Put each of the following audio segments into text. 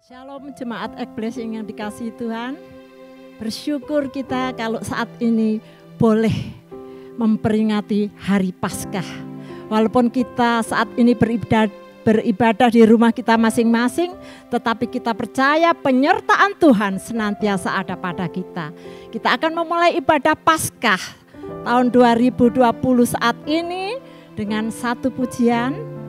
Shalom jemaat Ekblessing yang dikasihi Tuhan. Bersyukur kita kalau saat ini boleh memperingati hari Paskah. Walaupun kita saat ini beribadah di rumah kita masing-masing, tetapi kita percaya penyertaan Tuhan senantiasa ada pada kita. Kita akan memulai ibadah Paskah tahun 2020 saat ini dengan satu pujian.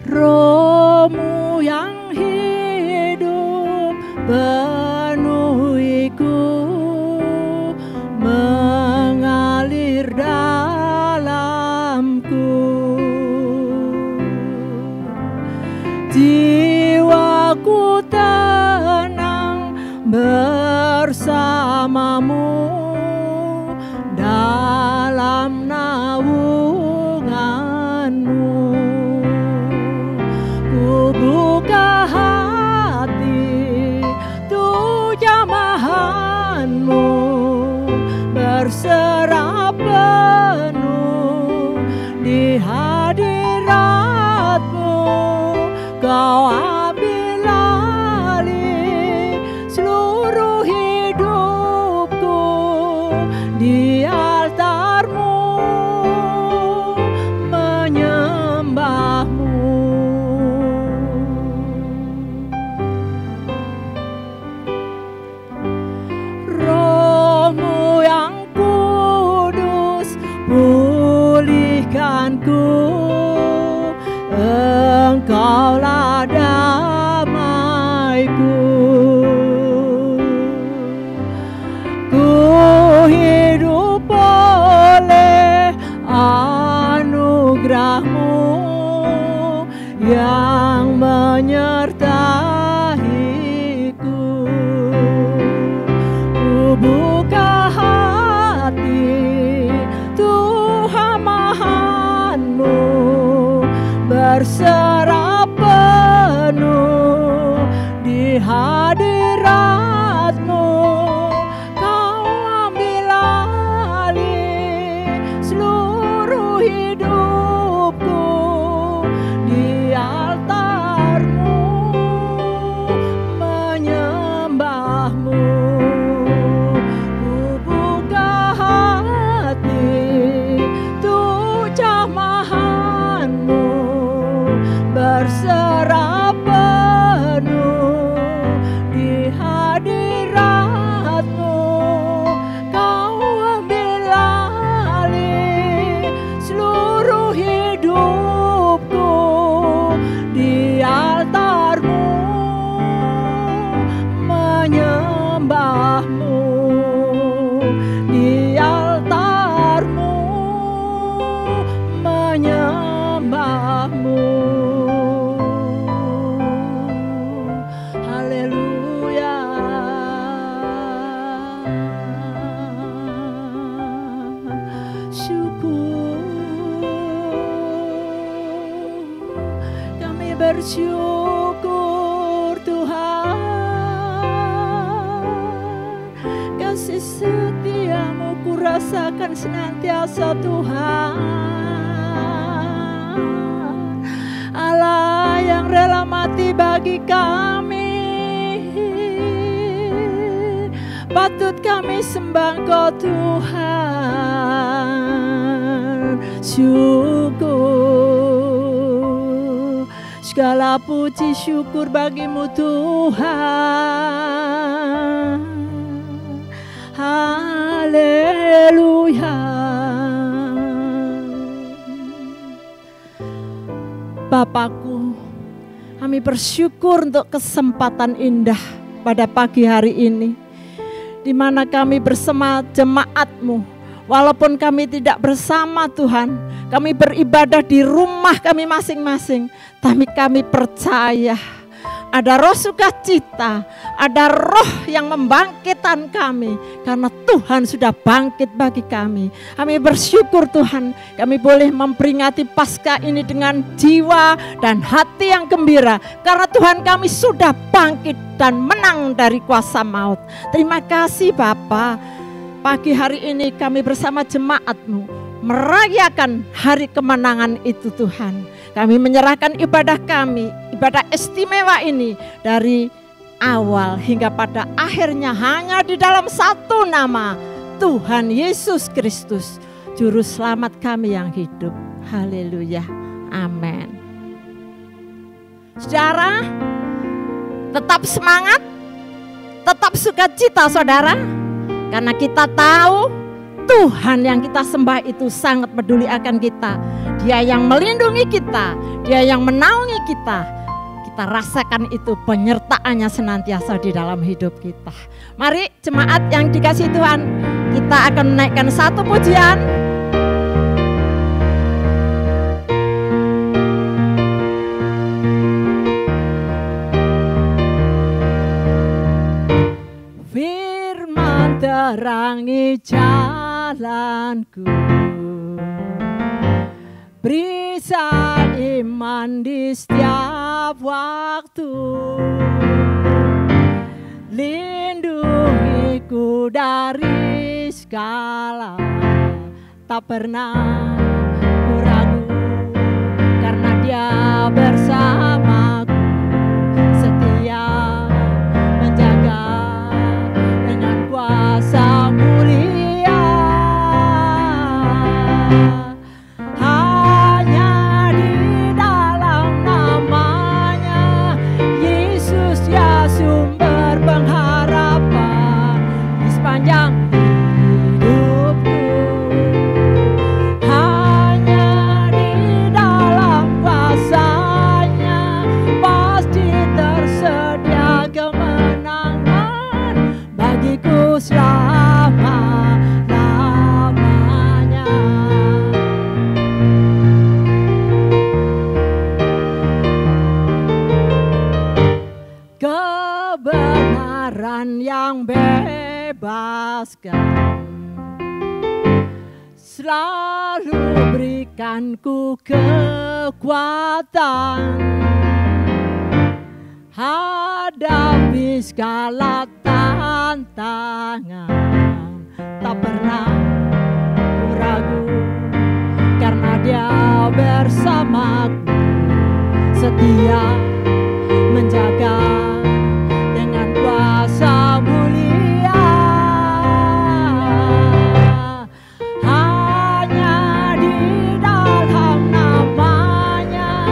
Roh-Mu yang hidup penuhiku, mengalir dalamku. Jiwaku tenang bersamamu dalam naunganmu. Buka hati tuh jamahanmu, berserah penuh di hadiratmu. Kau ambil alih seluruh hidupku di altarmu, menyembahmu. Engkaulah damaiku. Ku hidup oleh anugerah-Mu yang menyertaiku. Ku buka hati Tuhan Maha-Mu, berserah penuh di hadirat-Mu. Kau ambil alih seluruh hidupku di altar-Mu, menyembah-Mu. Ku buka hati tuh jamahan-Mu, berserah penuh di hadirat-Mu. Kau ambil alih seluruh hidupku di altar-Mu, menyembah-Mu di altar-Mu, menyembah-Mu. Bersyukur Tuhan, kasih setia-Mu ku rasakan senantiasa Tuhan. Allah yang rela mati bagi kami, patut kami sembah Engkau Tuhan. Syukur, segala puji syukur bagi-Mu Tuhan. Haleluya. Bapakku, kami bersyukur untuk kesempatan indah pada pagi hari ini, di mana kami bersama jemaat-Mu. Walaupun kami tidak bersama Tuhan, kami beribadah di rumah kami masing-masing, tapi kami percaya ada roh sukacita, ada roh yang membangkitkan kami, karena Tuhan sudah bangkit bagi kami. Kami bersyukur Tuhan, kami boleh memperingati Paskah ini dengan jiwa dan hati yang gembira, karena Tuhan kami sudah bangkit dan menang dari kuasa maut. Terima kasih Bapa. Pagi hari ini kami bersama jemaat-Mu merayakan hari kemenangan itu Tuhan. Kami menyerahkan ibadah kami, ibadah istimewa ini dari awal hingga pada akhirnya hanya di dalam satu nama, Tuhan Yesus Kristus, Juru Selamat kami yang hidup. Haleluya, amin. Saudara, tetap semangat, tetap sukacita saudara, karena kita tahu Tuhan yang kita sembah itu sangat peduli akan kita. Dia yang melindungi kita, Dia yang menaungi kita. Kita rasakan itu penyertaannya senantiasa di dalam hidup kita. Mari jemaat yang dikasihi Tuhan, kita akan menaikkan satu pujian. Firman terangi jalanku, berikan iman di setiap waktu, lindungiku dari segala, tak pernah ku ragu, karena Dia bersamaku, setia menjaga dengan kuasa mulia. Hanya di dalam namanya Yesus, Dia sumber pengharapan di sepanjang hidupku. Hanya di dalam kuasa-Nya pasti tersedia kemenangan bagiku selama-lamanya. Kebenaran yang bebaskan selalu berikanku kekuatan hadapi segala tantangan. Tak pernah ku ragu, karena Dia bersamaku, setia menjaga dengan kuasa mulia. Hanya di dalam namanya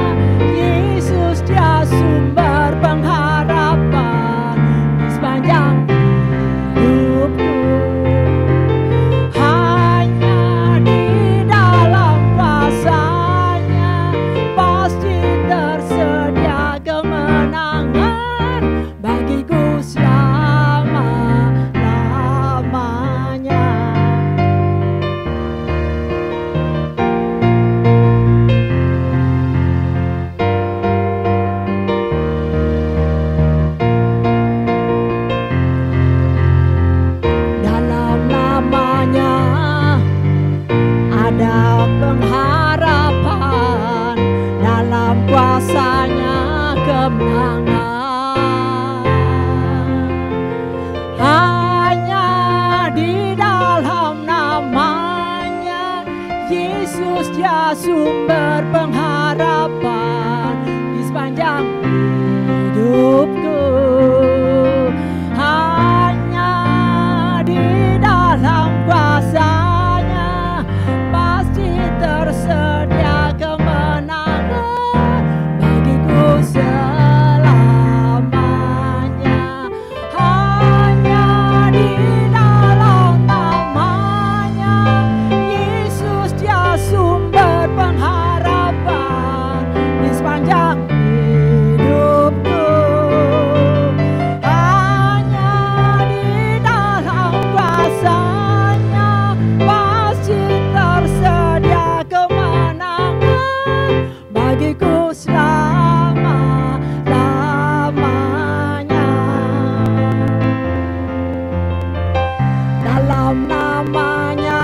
Yesus, Dia sumber pengharapan di sepanjang hidupku. Hanya di dalam kuasa-Nya pasti tersedia kemenangan bagiku selama-lamanya. Dalam namanya ada pengharapan, dalam kuasa-Nya kemenangan. Hanya di dalam namanya Yesus, Dia sumber pengharapan di sepanjang hidupku. Hanya di dalam kuasa-Nya pasti tersedia kemenangan bagiku selamanya. Hanya di dalam namanya Yesus, Dia sumber pengharapan di sepanjang hidupku. Hanya di dalam kuasa-Nya pasti tersedia kemenangan bagiku selama-lamanya. Dalam namanya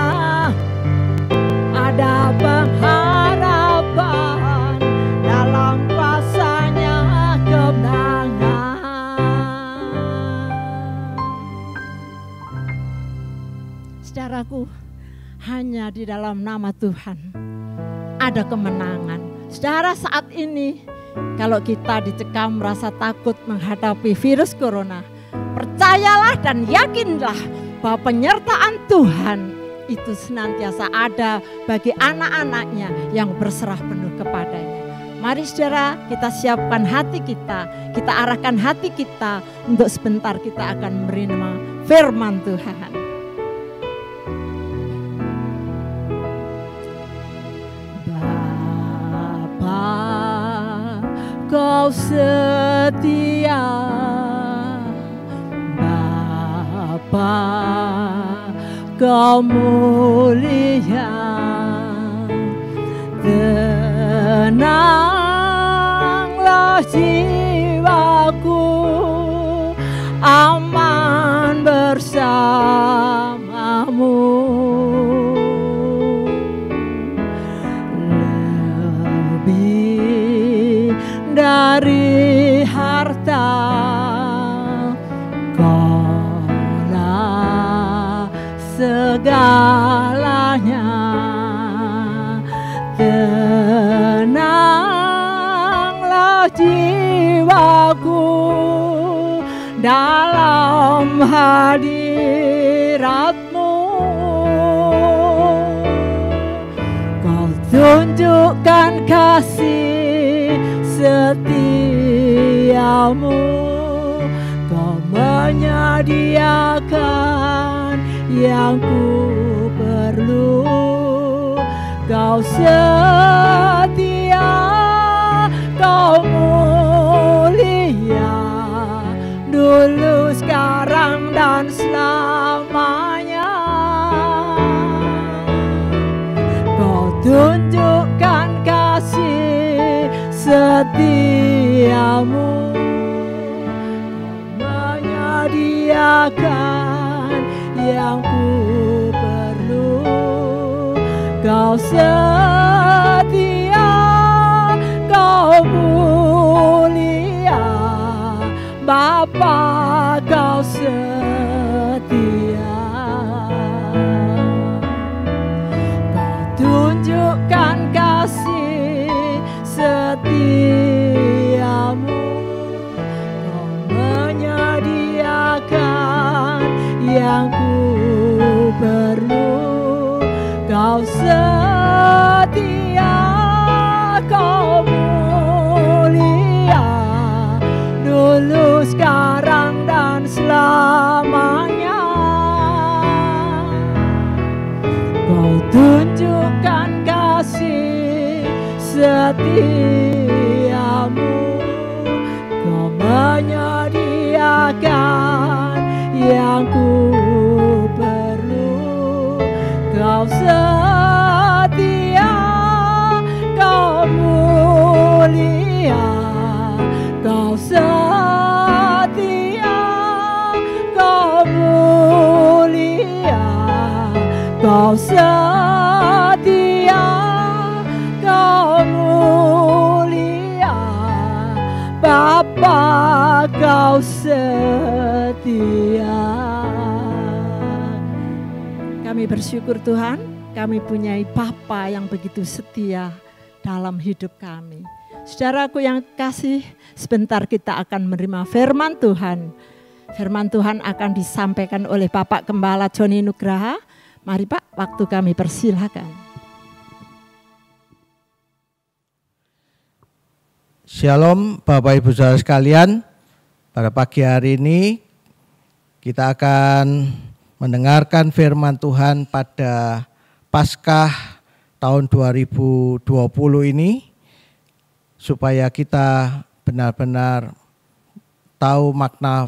ada pengharapan, dalam kuasa-Nya kemenangan. Saudaraku, hanya di dalam nama Tuhan ada kemenangan. Saudara, saat ini kalau kita dicekam rasa takut menghadapi virus corona, percayalah dan yakinlah bahwa penyertaan Tuhan itu senantiasa ada bagi anak-anaknya yang berserah penuh kepadanya. Mari saudara, kita siapkan hati kita arahkan hati kita untuk sebentar kita akan menerima firman Tuhan. Kau setia, Bapa, Kau mulia, tenanglah jiwaku, aman bersamamu. Dari harta Kaulah segalanya, tenanglah jiwaku dalam hadirat-Mu. Kau tunjukkan kasih setiamu, Kau menyediakan yang ku perlu. Kau setia, Kau mulia, dulu, sekarang, dan selamanya. Kau tunjukkan kasih setiamu, Kau menyediakan yang ku perlu. Kau setia, Kau mulia, Bapa, Kau setia. Kau tunjukkan kasih setiamu, Kau menyediakan yang ku perlu. Kau setia, Kau mulia, dulu, sekarang, dan selamanya. Kau tunjukkan kasih setiamu, Kau menyediakan yang ku perlu. Kau setia, Kau mulia, Kau setia, Kau mulia, Kau setia, Kau mulia, Bapa, Kau setia. Kami bersyukur Tuhan, kami punyai Bapa yang begitu setia dalam hidup kami. Saudaraku yang kasih, sebentar kita akan menerima firman Tuhan. Firman Tuhan akan disampaikan oleh Bapak Gembala Joni Nugraha. Mari Pak, waktu kami persilakan. Shalom Bapak Ibu Saudara sekalian, pada pagi hari ini kita akan mendengarkan firman Tuhan pada Paskah tahun 2020 ini, supaya kita benar-benar tahu makna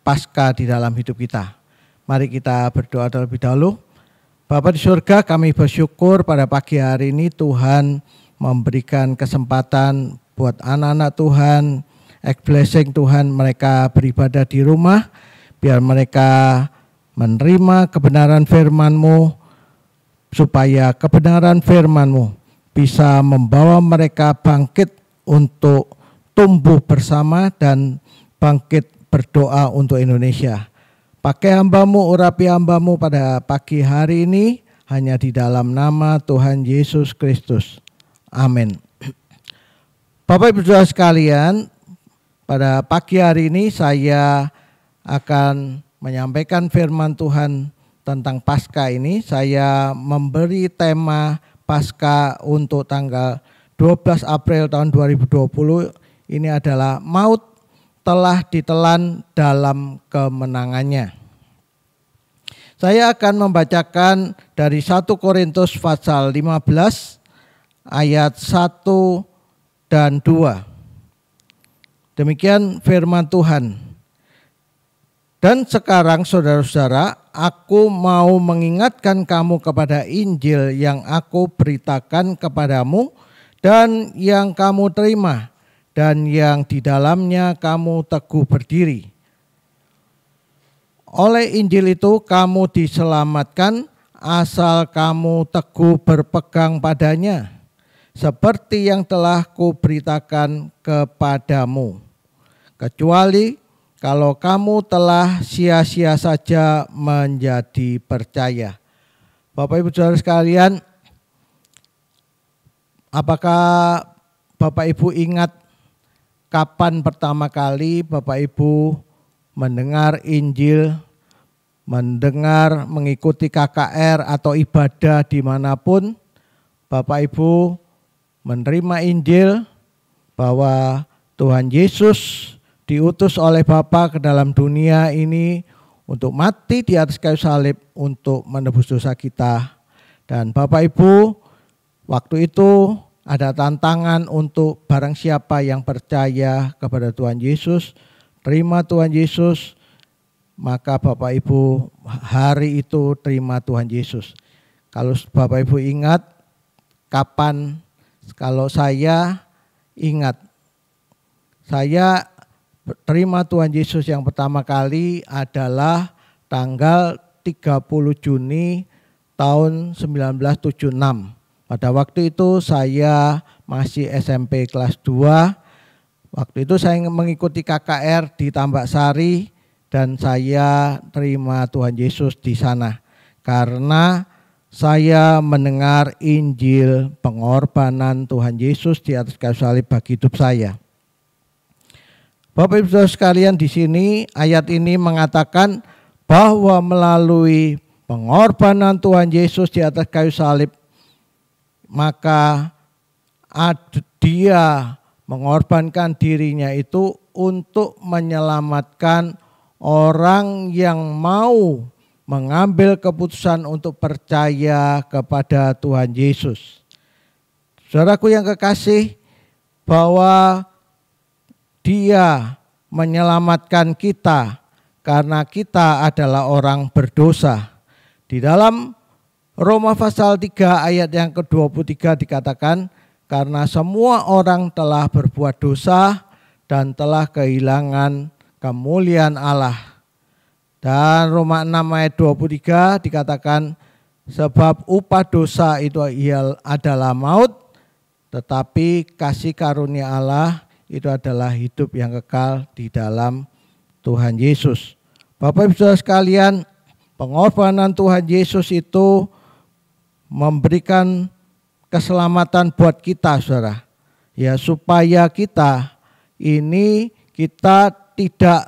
Paskah di dalam hidup kita. Mari kita berdoa terlebih dahulu. Bapa di surga, kami bersyukur pada pagi hari ini Tuhan memberikan kesempatan buat anak-anak Tuhan, blessing Tuhan, mereka beribadah di rumah, biar mereka menerima kebenaran firman-Mu, supaya kebenaran firman-Mu bisa membawa mereka bangkit untuk tumbuh bersama dan bangkit berdoa untuk Indonesia. Pakai hamba-Mu, urapi hamba-Mu pada pagi hari ini, hanya di dalam nama Tuhan Yesus Kristus. Amin. Bapak Ibu Saudara sekalian, pada pagi hari ini saya akan menyampaikan firman Tuhan tentang Paskah ini. Saya memberi tema Paskah untuk tanggal 12 April tahun 2020. Ini adalah maut telah ditelan dalam kemenangannya. Saya akan membacakan dari 1 Korintus pasal 15 ayat 1 dan 2. Demikian firman Tuhan. Dan sekarang saudara-saudara, aku mau mengingatkan kamu kepada Injil yang aku beritakan kepadamu dan yang kamu terima dan yang di dalamnya kamu teguh berdiri. Oleh Injil itu kamu diselamatkan asal kamu teguh berpegang padanya, seperti yang telah kuberitakan kepadamu. Kecuali kalau kamu telah sia-sia saja menjadi percaya. Bapak Ibu Saudara sekalian, apakah Bapak Ibu ingat kapan pertama kali Bapak Ibu mendengar Injil, mendengar mengikuti KKR atau ibadah dimanapun, Bapak Ibu menerima Injil bahwa Tuhan Yesus diutus oleh Bapa ke dalam dunia ini untuk mati di atas kayu salib untuk menebus dosa kita. Dan Bapak Ibu, waktu itu ada tantangan untuk barang siapa yang percaya kepada Tuhan Yesus, terima Tuhan Yesus, maka Bapak Ibu hari itu terima Tuhan Yesus. Kalau Bapak Ibu ingat kapan, kalau saya ingat, saya terima Tuhan Yesus yang pertama kali adalah tanggal 30 Juni tahun 1976. Pada waktu itu saya masih SMP kelas 2. Waktu itu saya mengikuti KKR di Tambak Sari dan saya terima Tuhan Yesus di sana. Karena saya mendengar Injil pengorbanan Tuhan Yesus di atas kayu salib bagi hidup saya. Bapak Ibu Saudara sekalian, di sini ayat ini mengatakan bahwa melalui pengorbanan Tuhan Yesus di atas kayu salib, maka dia mengorbankan dirinya itu untuk menyelamatkan orang yang mau mengambil keputusan untuk percaya kepada Tuhan Yesus. Saudaraku yang kekasih, bahwa dia menyelamatkan kita karena kita adalah orang berdosa. Di dalam Roma pasal 3 ayat yang ke-23 dikatakan, karena semua orang telah berbuat dosa dan telah kehilangan kemuliaan Allah. Dan Roma 6 ayat 23 dikatakan, sebab upah dosa itu adalah maut, tetapi kasih karunia Allah itu adalah hidup yang kekal di dalam Tuhan Yesus. Bapak Ibu Saudara sekalian, pengorbanan Tuhan Yesus itu memberikan keselamatan buat kita, saudara. Ya, supaya kita tidak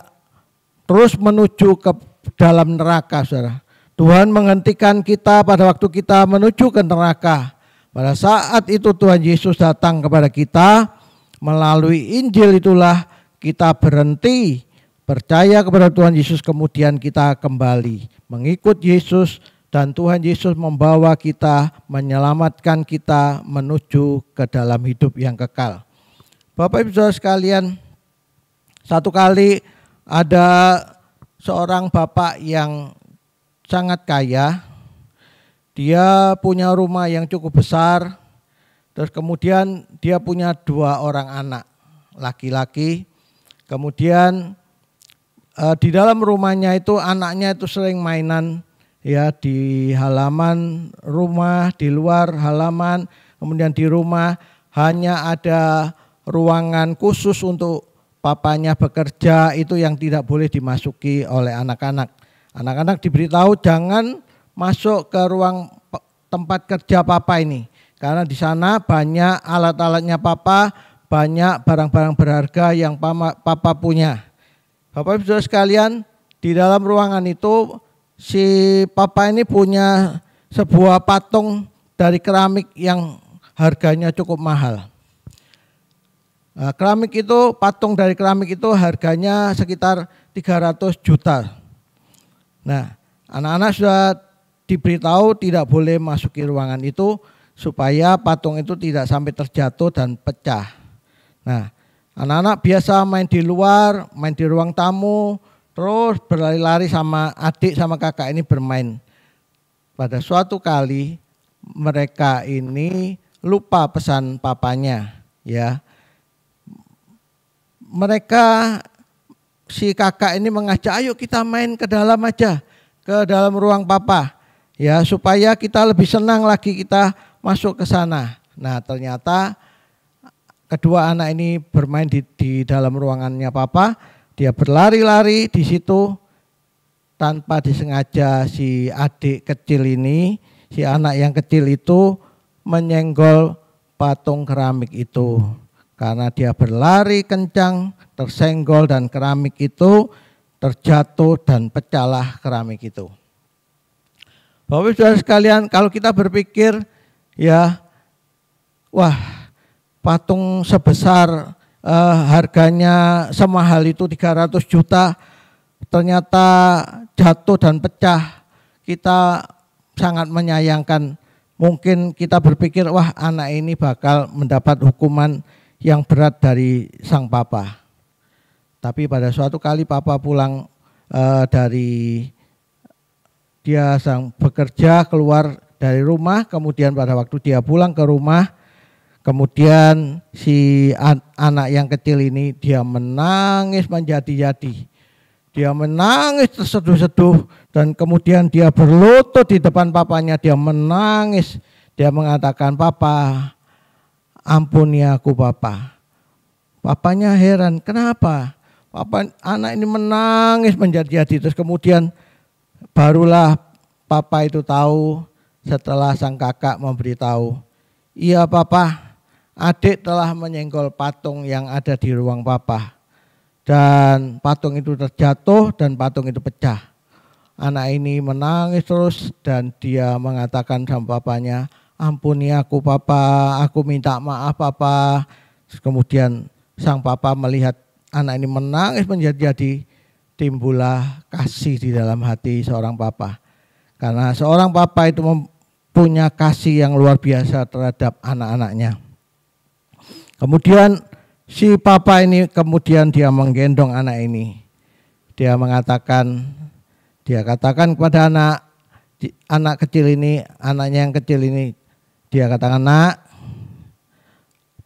terus menuju ke dalam neraka, saudara. Tuhan menghentikan kita pada waktu kita menuju ke neraka. Pada saat itu Tuhan Yesus datang kepada kita, melalui Injil itulah kita berhenti percaya kepada Tuhan Yesus, kemudian kita kembali mengikut Yesus. Dan Tuhan Yesus membawa kita, menyelamatkan kita menuju ke dalam hidup yang kekal. Bapak Ibu Saudara sekalian, satu kali ada seorang bapak yang sangat kaya. Dia punya rumah yang cukup besar. Terus kemudian dia punya 2 orang anak laki-laki. Kemudian di dalam rumahnya itu anaknya itu sering mainan, ya, di halaman rumah, di luar halaman, kemudian di rumah hanya ada ruangan khusus untuk papanya bekerja, itu yang tidak boleh dimasuki oleh anak-anak. Anak-anak diberitahu jangan masuk ke ruang tempat kerja papa ini. Karena di sana banyak alat-alatnya papa, banyak barang-barang berharga yang papa punya. Bapak Ibu Saudara sekalian, di dalam ruangan itu si papa ini punya sebuah patung dari keramik yang harganya cukup mahal. Nah, patung dari keramik itu harganya sekitar 300 juta. Nah, anak-anak sudah diberitahu tidak boleh masuki ruangan itu supaya patung itu tidak sampai terjatuh dan pecah. Nah, anak-anak biasa main di luar, main di ruang tamu, terus berlari-lari sama adik sama kakak ini bermain. Pada suatu kali mereka ini lupa pesan papanya, ya. Mereka si kakak ini mengajak, ayo kita main ke dalam aja, ke dalam ruang papa, ya, supaya kita lebih senang lagi kita masuk ke sana. Nah, ternyata kedua anak ini bermain di dalam ruangannya papa, dia berlari-lari di situ tanpa disengaja si adik kecil ini, si anak yang kecil itu menyenggol patung keramik itu. Karena dia berlari kencang, tersenggol dan keramik itu terjatuh dan pecahlah keramik itu. Bapak Ibu Saudara sekalian, kalau kita berpikir ya, wah, patung sebesar harganya semahal itu 300 juta ternyata jatuh dan pecah, kita sangat menyayangkan. Mungkin kita berpikir, wah, anak ini bakal mendapat hukuman yang berat dari sang papa. Tapi pada suatu kali papa pulang dia sang bekerja keluar dari rumah, kemudian pada waktu dia pulang ke rumah, kemudian si anak yang kecil ini dia menangis menjadi-jadi. Dia menangis terseduh-seduh dan kemudian dia berlutut di depan papanya, dia menangis. Dia mengatakan, "Papa, ampuni aku papa." Papanya heran, kenapa? Anak ini menangis menjadi-jadi. Terus kemudian barulah papa itu tahu setelah sang kakak memberitahu, "Iya papa, adik telah menyenggol patung yang ada di ruang papa. Dan patung itu terjatuh dan patung itu pecah." Anak ini menangis terus dan dia mengatakan sama papanya, "Ampuni aku papa, aku minta maaf papa." Terus kemudian sang papa melihat anak ini menangis menjadi-jadi, timbullah kasih di dalam hati seorang papa. Karena seorang papa itu mempunyai kasih yang luar biasa terhadap anak-anaknya. Kemudian si papa ini kemudian dia menggendong anak ini. Dia katakan kepada anak kecil ini, anaknya yang kecil ini, dia katakan, "Nak,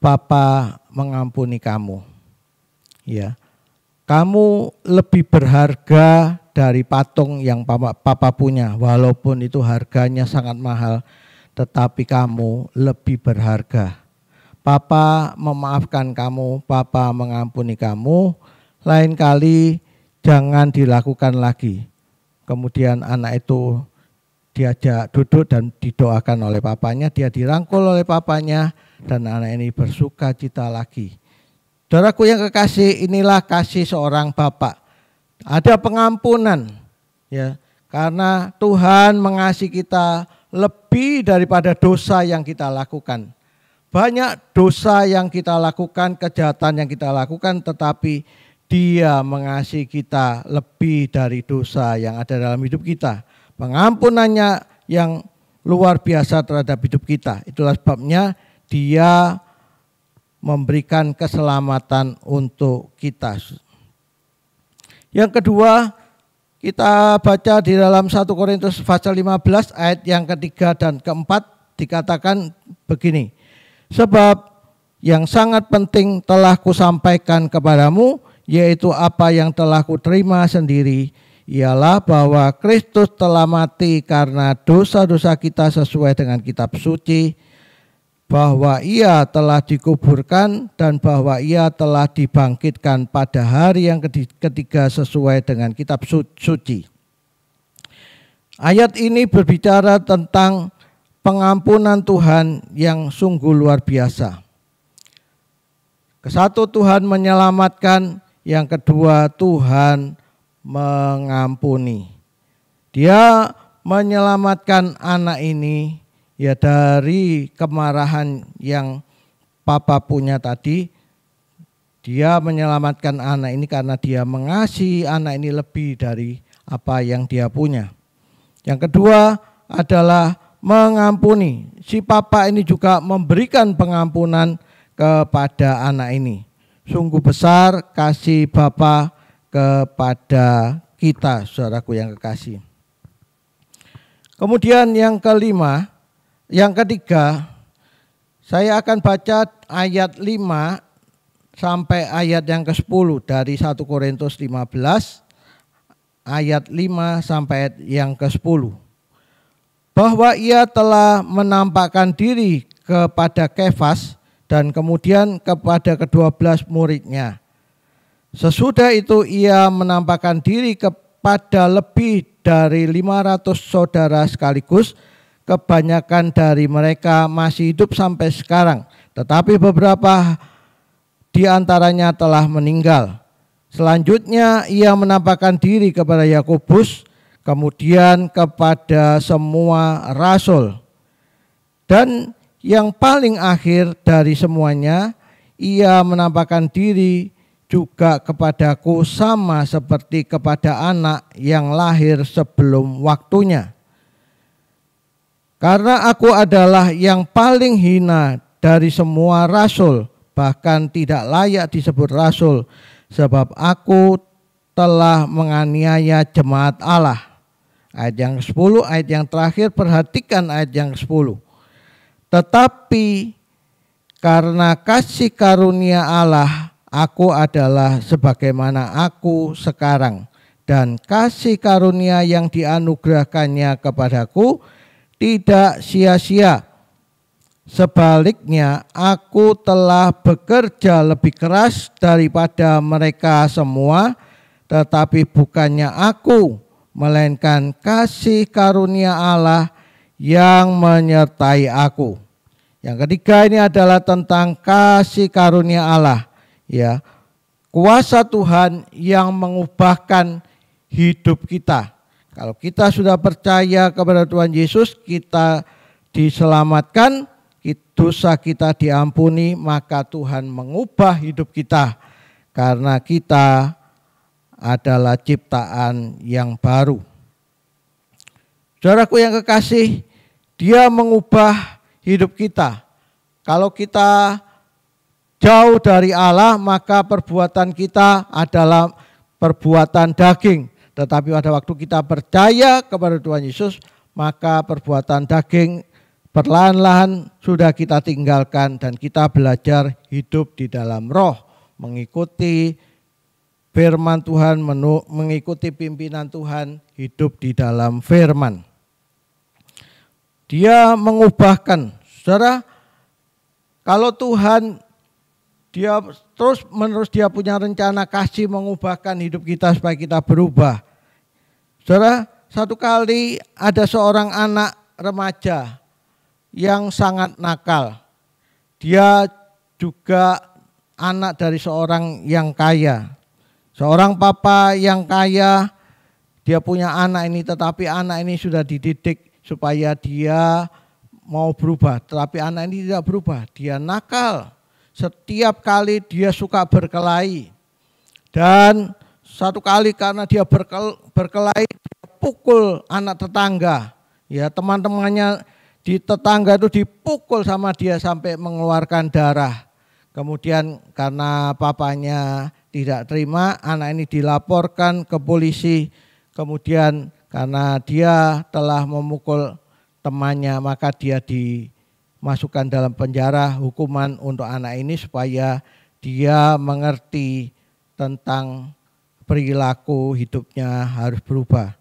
papa mengampuni kamu. Ya, kamu lebih berharga dari patung yang papa punya, walaupun itu harganya sangat mahal, tetapi kamu lebih berharga. Papa memaafkan kamu, papa mengampuni kamu, lain kali jangan dilakukan lagi." Kemudian anak itu diajak duduk dan didoakan oleh papanya, dia dirangkul oleh papanya dan anak ini bersuka cita lagi. Saudaraku yang kekasih, inilah kasih seorang bapak. Ada pengampunan, ya, karena Tuhan mengasihi kita lebih daripada dosa yang kita lakukan. Banyak dosa yang kita lakukan, kejahatan yang kita lakukan, tetapi Dia mengasihi kita lebih dari dosa yang ada dalam hidup kita. Pengampunannya yang luar biasa terhadap hidup kita. Itulah sebabnya Dia memberikan keselamatan untuk kita. Yang kedua, kita baca di dalam 1 Korintus pasal 15 ayat yang ketiga dan keempat, dikatakan begini. "Sebab yang sangat penting telah kusampaikan kepadamu, yaitu apa yang telah kuterima sendiri, ialah bahwa Kristus telah mati karena dosa-dosa kita sesuai dengan kitab suci, bahwa Ia telah dikuburkan dan bahwa Ia telah dibangkitkan pada hari yang ketiga sesuai dengan kitab suci." Ayat ini berbicara tentang pengampunan Tuhan yang sungguh luar biasa. Kesatu, Tuhan menyelamatkan, yang kedua Tuhan mengampuni. Dia menyelamatkan anak ini ya dari kemarahan yang Papa punya tadi. Dia menyelamatkan anak ini karena dia mengasihi anak ini lebih dari apa yang dia punya. Yang kedua adalah mengampuni. Si Papa ini juga memberikan pengampunan kepada anak ini. Sungguh besar kasih Bapa kepada kita, saudaraku yang kekasih. Kemudian yang ketiga, saya akan baca ayat 5 sampai ayat yang ke-10 dari 1 Korintus 15, ayat 5 sampai ayat yang ke-10. Bahwa ia telah menampakkan diri kepada Kefas dan kemudian kepada ke-12 muridnya. Sesudah itu ia menampakkan diri kepada lebih dari 500 saudara sekaligus. Kebanyakan dari mereka masih hidup sampai sekarang, tetapi beberapa di antaranya telah meninggal. Selanjutnya ia menampakkan diri kepada Yakobus, kemudian kepada semua rasul. Dan yang paling akhir dari semuanya, ia menampakkan diri juga kepadaku sama seperti kepada anak yang lahir sebelum waktunya. Karena aku adalah yang paling hina dari semua rasul, bahkan tidak layak disebut rasul, sebab aku telah menganiaya jemaat Allah. Ayat yang ke-10, ayat yang terakhir, perhatikan ayat yang ke-10. Tetapi karena kasih karunia Allah, aku adalah sebagaimana aku sekarang. Dan kasih karunia yang dianugerahkannya kepadaku tidak sia-sia. Sebaliknya, aku telah bekerja lebih keras daripada mereka semua, tetapi bukannya aku, melainkan kasih karunia Allah yang menyertai aku. Yang ketiga ini adalah tentang kasih karunia Allah, ya. Kuasa Tuhan yang mengubahkan hidup kita. Kalau kita sudah percaya kepada Tuhan Yesus, kita diselamatkan, dosa kita diampuni, maka Tuhan mengubah hidup kita karena kita adalah ciptaan yang baru. Saudaraku yang kekasih, Dia mengubah hidup kita. Kalau kita jauh dari Allah, maka perbuatan kita adalah perbuatan daging. Tetapi pada waktu kita percaya kepada Tuhan Yesus, maka perbuatan daging perlahan-lahan sudah kita tinggalkan dan kita belajar hidup di dalam roh, mengikuti firman Tuhan, mengikuti pimpinan Tuhan, hidup di dalam firman. Dia mengubahkan. Saudara, kalau Tuhan Dia terus menerus Dia punya rencana kasih mengubahkan hidup kita supaya kita berubah. Saudara, satu kali ada seorang anak remaja yang sangat nakal. Dia juga anak dari seorang yang kaya. Seorang papa yang kaya, dia punya anak ini, tetapi anak ini sudah dididik supaya dia mau berubah. Tetapi anak ini tidak berubah, dia nakal. Setiap kali dia suka berkelahi. Dan satu kali karena dia berkelahi, dia pukul anak tetangga. Ya, teman-temannya di tetangga itu dipukul sama dia sampai mengeluarkan darah. Kemudian karena papanya tidak terima, anak ini dilaporkan ke polisi. Kemudian karena dia telah memukul temannya, maka dia dimasukkan dalam penjara. Hukuman untuk anak ini supaya dia mengerti tentang perilaku hidupnya harus berubah.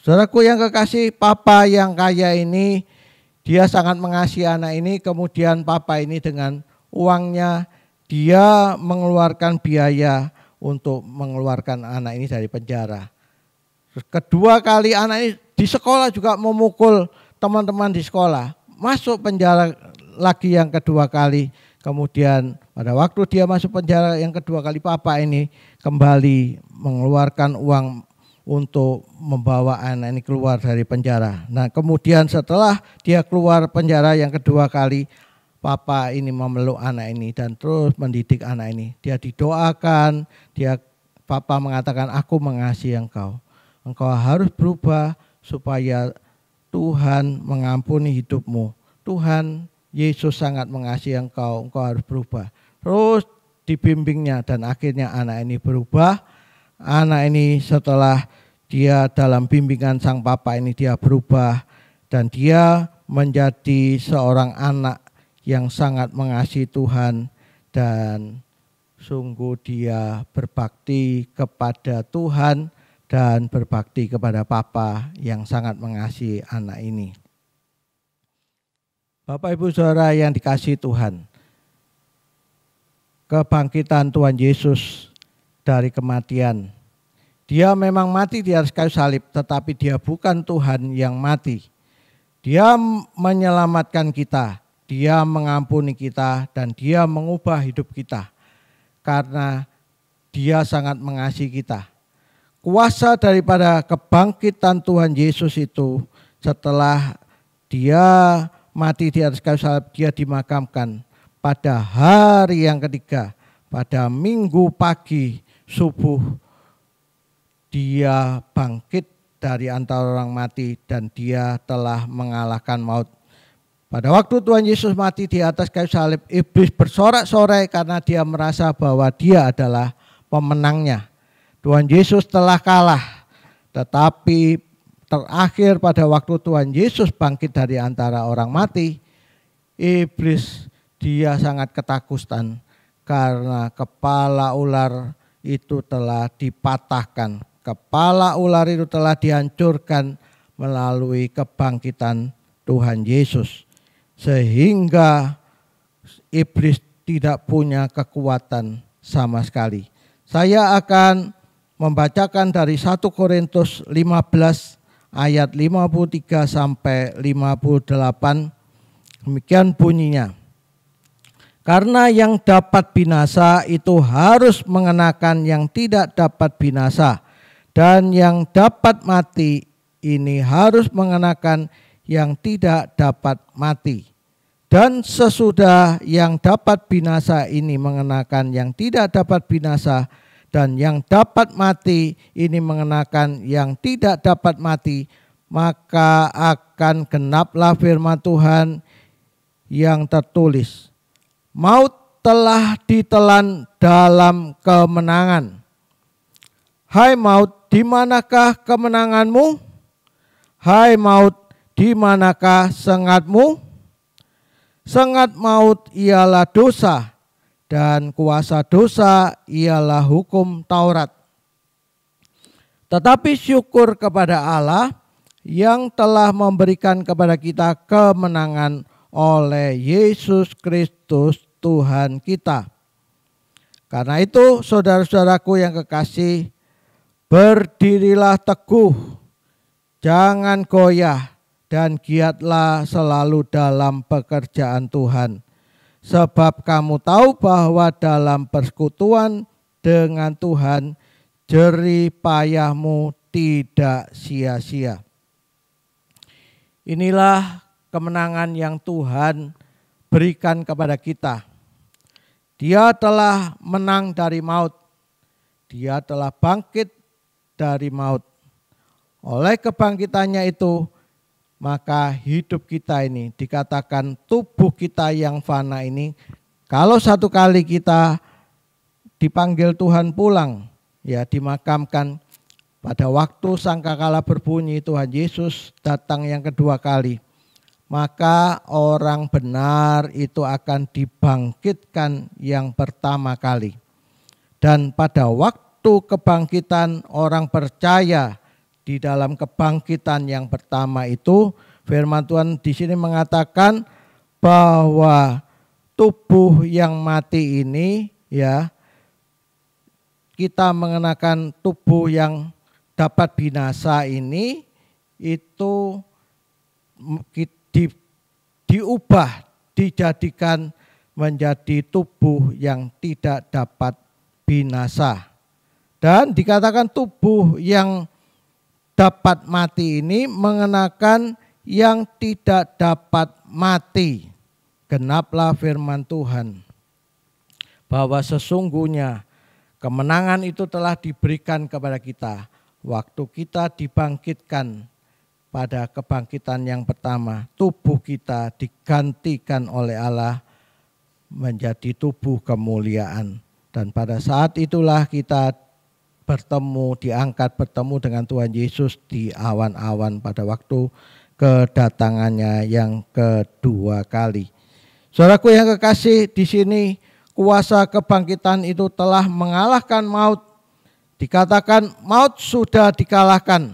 Saudaraku yang kekasih, papa yang kaya ini, dia sangat mengasihi anak ini. Kemudian papa ini dengan uangnya, dia mengeluarkan biaya untuk mengeluarkan anak ini dari penjara. Kedua kali anak ini di sekolah juga memukul teman-teman di sekolah. masuk penjara lagi yang kedua kali. Kemudian pada waktu dia masuk penjara yang kedua kali, papa ini kembali mengeluarkan uang untuk membawa anak ini keluar dari penjara. Nah, kemudian setelah dia keluar penjara yang kedua kali, papa ini memeluk anak ini dan terus mendidik anak ini. Dia didoakan, papa mengatakan, aku mengasihi engkau. Engkau harus berubah supaya Tuhan mengampuni hidupmu. Tuhan Yesus sangat mengasihi engkau harus berubah. Terus dibimbingnya dan akhirnya anak ini berubah. Anak ini setelah dia dalam bimbingan sang papa ini dia berubah dan dia menjadi seorang anak yang sangat mengasihi Tuhan dan sungguh dia berbakti kepada Tuhan dan berbakti kepada papa yang sangat mengasihi anak ini. Bapak Ibu Saudara yang dikasihi Tuhan, kebangkitan Tuhan Yesus dari kematian. Dia memang mati di atas kayu salib, tetapi dia bukan Tuhan yang mati. Dia menyelamatkan kita, dia mengampuni kita, dan dia mengubah hidup kita. Karena dia sangat mengasihi kita. Kuasa daripada kebangkitan Tuhan Yesus itu setelah dia mati di atas kayu salib, dia dimakamkan pada hari yang ketiga, pada minggu pagi subuh, dia bangkit dari antara orang mati dan dia telah mengalahkan maut. Pada waktu Tuhan Yesus mati di atas kayu salib, iblis bersorak-sorai karena dia merasa bahwa dia adalah pemenangnya. Tuhan Yesus telah kalah, tetapi terakhir pada waktu Tuhan Yesus bangkit dari antara orang mati, iblis dia sangat ketakutan karena kepala ular itu telah dipatahkan. Kepala ular itu telah dihancurkan melalui kebangkitan Tuhan Yesus. Sehingga iblis tidak punya kekuatan sama sekali. Saya akan membacakan dari 1 Korintus 15 ayat 53 sampai 58. Demikian bunyinya. Karena yang dapat binasa itu harus mengenakan yang tidak dapat binasa, dan yang dapat mati ini harus mengenakan yang tidak dapat mati. Dan sesudah yang dapat binasa ini mengenakan yang tidak dapat binasa, dan yang dapat mati ini mengenakan yang tidak dapat mati, maka akan genaplah firman Tuhan yang tertulis, maut telah ditelan dalam kemenangan. Hai maut, di manakah kemenanganmu? Hai maut, di manakah sengatmu? Sengat maut ialah dosa, dan kuasa dosa ialah hukum Taurat. Tetapi syukur kepada Allah yang telah memberikan kepada kita kemenangan oleh Yesus Kristus Tuhan kita. Karena itu saudara-saudaraku yang kekasih, berdirilah teguh, jangan goyah, dan giatlah selalu dalam pekerjaan Tuhan. Sebab kamu tahu bahwa dalam persekutuan dengan Tuhan, jerih payahmu tidak sia-sia. Inilah kemenangan yang Tuhan berikan kepada kita. Dia telah menang dari maut. Dia telah bangkit dari maut. Oleh kebangkitannya itu, maka hidup kita ini dikatakan tubuh kita yang fana ini, kalau satu kali kita dipanggil Tuhan pulang, ya dimakamkan, pada waktu sangkakala berbunyi Tuhan Yesus datang yang kedua kali, maka orang benar itu akan dibangkitkan yang pertama kali. Dan pada waktu kebangkitan orang percaya di dalam kebangkitan yang pertama itu, firman Tuhan di sini mengatakan bahwa tubuh yang mati ini, ya, kita mengenakan tubuh yang dapat binasa ini, itu diubah, dijadikan menjadi tubuh yang tidak dapat binasa. Dan dikatakan tubuh yang dapat mati ini mengenakan yang tidak dapat mati. Genaplah firman Tuhan bahwa sesungguhnya kemenangan itu telah diberikan kepada kita waktu kita dibangkitkan pada kebangkitan yang pertama. Tubuh kita digantikan oleh Allah menjadi tubuh kemuliaan. Dan pada saat itulah kita diangkat bertemu dengan Tuhan Yesus di awan-awan pada waktu kedatangannya yang kedua kali. Saudaraku yang kekasih, di sini kuasa kebangkitan itu telah mengalahkan maut. Dikatakan maut sudah dikalahkan.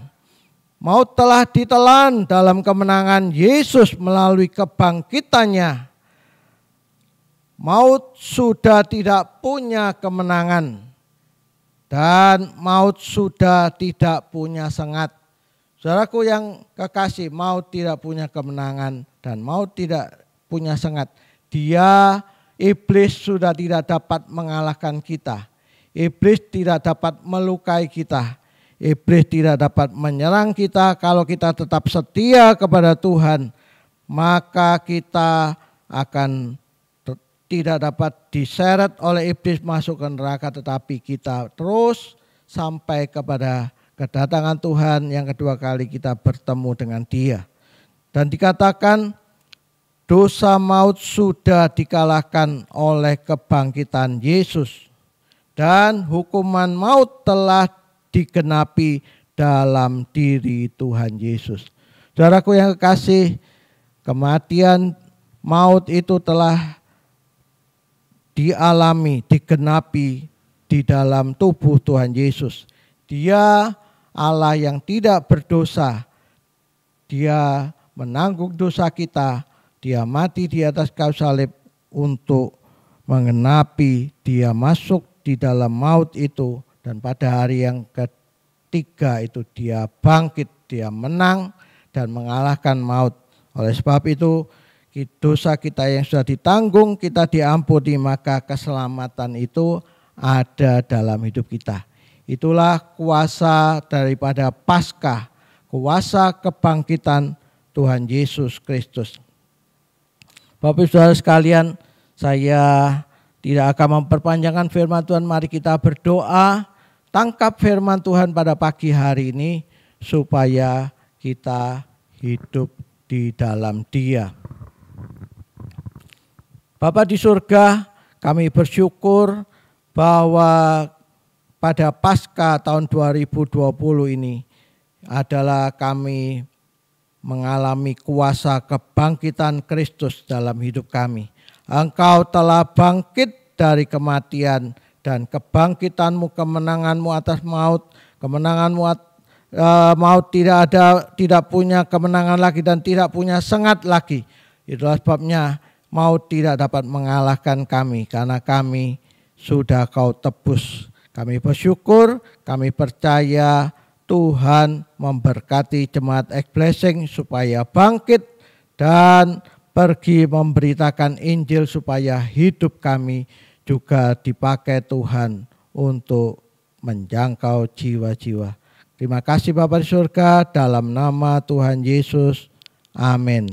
Maut telah ditelan dalam kemenangan Yesus melalui kebangkitannya. Maut sudah tidak punya kemenangan. Dan maut sudah tidak punya sengat. Saudaraku yang kekasih, maut tidak punya kemenangan dan maut tidak punya sengat. Iblis sudah tidak dapat mengalahkan kita. Iblis tidak dapat melukai kita. Iblis tidak dapat menyerang kita. Kalau kita tetap setia kepada Tuhan, maka kita akan tidak dapat diseret oleh iblis masuk ke neraka, tetapi kita terus sampai kepada kedatangan Tuhan yang kedua kali kita bertemu dengan Dia. Dan dikatakan dosa maut sudah dikalahkan oleh kebangkitan Yesus. Dan hukuman maut telah digenapi dalam diri Tuhan Yesus. Saudaraku yang kekasih, kematian maut itu telah dialami, digenapi di dalam tubuh Tuhan Yesus. Dia Allah yang tidak berdosa. Dia menanggung dosa kita. Dia mati di atas kayu salib untuk menggenapi. Dia masuk di dalam maut itu. Dan pada hari yang ketiga itu dia bangkit. Dia menang dan mengalahkan maut. Oleh sebab itu dosa kita yang sudah ditanggung, kita diampuni, maka keselamatan itu ada dalam hidup kita. Itulah kuasa daripada Paskah, kuasa kebangkitan Tuhan Yesus Kristus. Bapak Saudara sekalian, saya tidak akan memperpanjangkan firman Tuhan. Mari kita berdoa, tangkap firman Tuhan pada pagi hari ini supaya kita hidup di dalam Dia. Bapa di surga, kami bersyukur bahwa pada Paskah tahun 2020 ini adalah kami mengalami kuasa kebangkitan Kristus dalam hidup kami. Engkau telah bangkit dari kematian dan kebangkitanmu, kemenanganmu atas maut, kemenanganmu maut tidak punya kemenangan lagi dan tidak punya sengat lagi. Itulah sebabnya maut tidak dapat mengalahkan kami karena kami sudah Kau tebus. Kami bersyukur, kami percaya Tuhan memberkati jemaat X-Blessing supaya bangkit dan pergi memberitakan Injil supaya hidup kami juga dipakai Tuhan untuk menjangkau jiwa-jiwa. Terima kasih Bapa di surga, dalam nama Tuhan Yesus. Amin.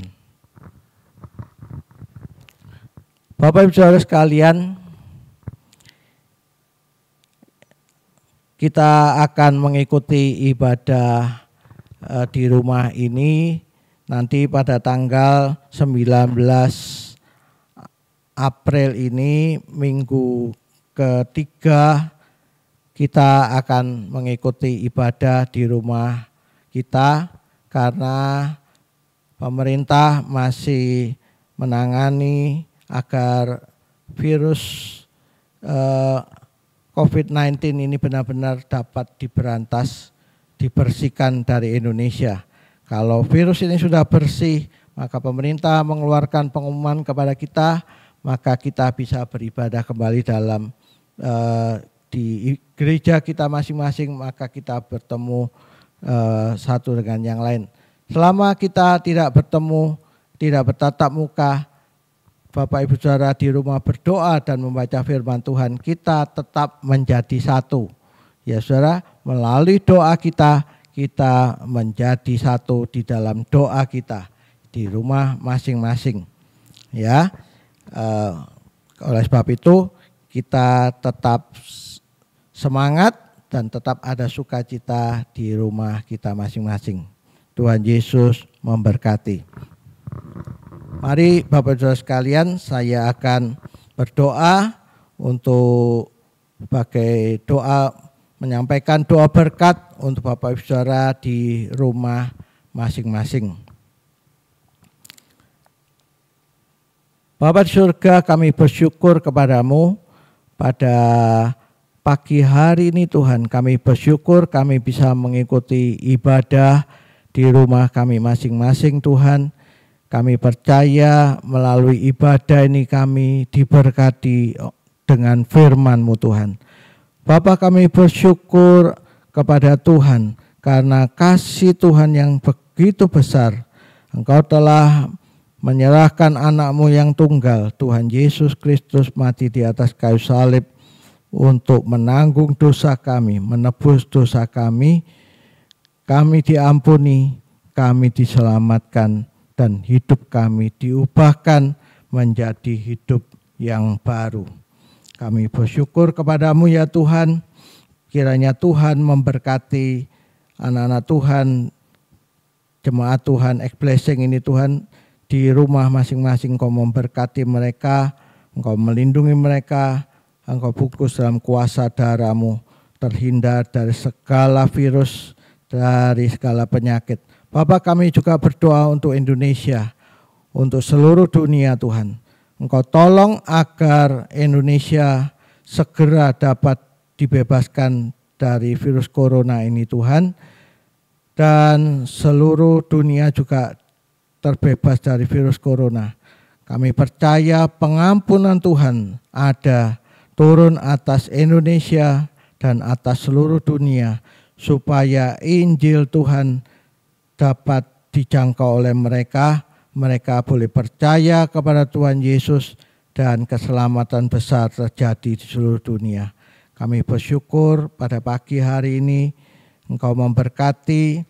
Bapak Ibu Saudara sekalian, kita akan mengikuti ibadah di rumah ini nanti pada tanggal 19 April ini, minggu ketiga, kita akan mengikuti ibadah di rumah kita karena pemerintah masih menangani agar virus COVID-19 ini benar-benar dapat diberantas, dibersihkan dari Indonesia. Kalau virus ini sudah bersih, maka pemerintah mengeluarkan pengumuman kepada kita, maka kita bisa beribadah kembali dalam di gereja kita masing-masing, maka kita bertemu satu dengan yang lain. Selama kita tidak bertemu tidak bertatap muka, Bapak Ibu Saudara di rumah berdoa dan membaca firman Tuhan, kita tetap menjadi satu. Ya saudara, melalui doa kita menjadi satu di dalam doa kita di rumah masing-masing. Ya, oleh sebab itu kita tetap semangat dan tetap ada sukacita di rumah kita masing-masing. Tuhan Yesus memberkati. Mari Bapak Saudara sekalian, saya akan berdoa untuk sebagai doa, menyampaikan doa berkat untuk Bapak Ibu Saudara di rumah masing-masing. Bapa di surga, kami bersyukur kepadamu pada pagi hari ini Tuhan. Kami bersyukur kami bisa mengikuti ibadah di rumah kami masing-masing Tuhan. Kami percaya melalui ibadah ini kami diberkati dengan firman-Mu Tuhan. Bapa, kami bersyukur kepada Tuhan karena kasih Tuhan yang begitu besar. Engkau telah menyerahkan anak-Mu yang tunggal, Tuhan Yesus Kristus, mati di atas kayu salib untuk menanggung dosa kami, menebus dosa kami. Kami diampuni, kami diselamatkan, dan hidup kami diubahkan menjadi hidup yang baru. Kami bersyukur kepadamu ya Tuhan, kiranya Tuhan memberkati anak-anak Tuhan, jemaat Tuhan, X-Blessing ini Tuhan, di rumah masing-masing Engkau memberkati mereka, Engkau melindungi mereka, Engkau bungkus dalam kuasa darah-Mu, terhindar dari segala virus, dari segala penyakit. Bapak, kami juga berdoa untuk Indonesia, untuk seluruh dunia Tuhan. Engkau tolong agar Indonesia segera dapat dibebaskan dari virus corona ini Tuhan. Dan seluruh dunia juga terbebas dari virus corona. Kami percaya pengampunan Tuhan ada turun atas Indonesia dan atas seluruh dunia, supaya Injil Tuhan dapat dijangkau oleh mereka, mereka boleh percaya kepada Tuhan Yesus dan keselamatan besar terjadi di seluruh dunia. Kami bersyukur pada pagi hari ini Engkau memberkati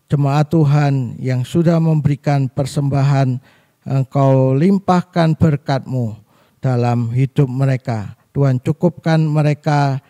jemaat Tuhan yang sudah memberikan persembahan, Engkau limpahkan berkat-Mu dalam hidup mereka. Tuhan cukupkan mereka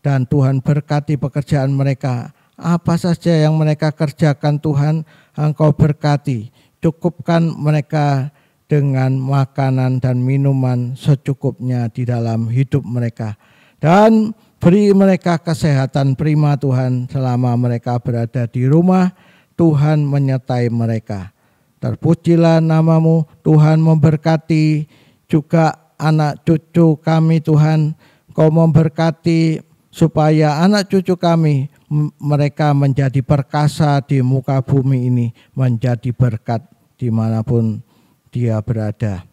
dan Tuhan berkati pekerjaan mereka. Apa saja yang mereka kerjakan Tuhan, Engkau berkati. Cukupkan mereka dengan makanan dan minuman secukupnya di dalam hidup mereka. Dan beri mereka kesehatan prima Tuhan selama mereka berada di rumah. Tuhan menyertai mereka. Terpujilah nama-Mu, Tuhan memberkati juga anak cucu kami Tuhan. Engkau memberkati supaya anak cucu kami mereka menjadi perkasa di muka bumi ini, menjadi berkat dimanapun dia berada.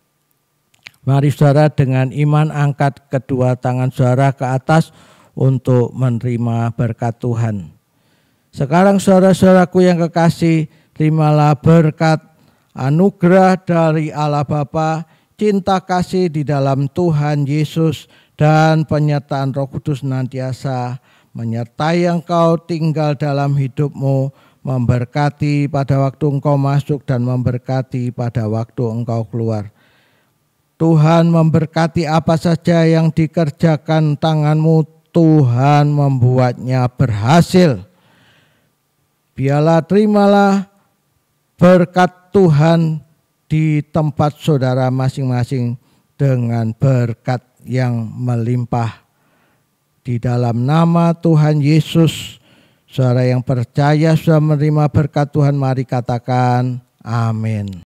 Mari saudara dengan iman angkat kedua tangan saudara ke atas untuk menerima berkat Tuhan. Sekarang saudara-saudaraku yang kekasih, terimalah berkat anugerah dari Allah Bapa, cinta kasih di dalam Tuhan Yesus, dan penyertaan Roh Kudus senantiasa menyertai engkau tinggal dalam hidupmu, memberkati pada waktu engkau masuk dan memberkati pada waktu engkau keluar. Tuhan memberkati apa saja yang dikerjakan tanganmu, Tuhan membuatnya berhasil. Biarlah terimalah berkat Tuhan di tempat saudara masing-masing dengan berkat yang melimpah. Di dalam nama Tuhan Yesus, saudara yang percaya sudah menerima berkat Tuhan, mari katakan amin.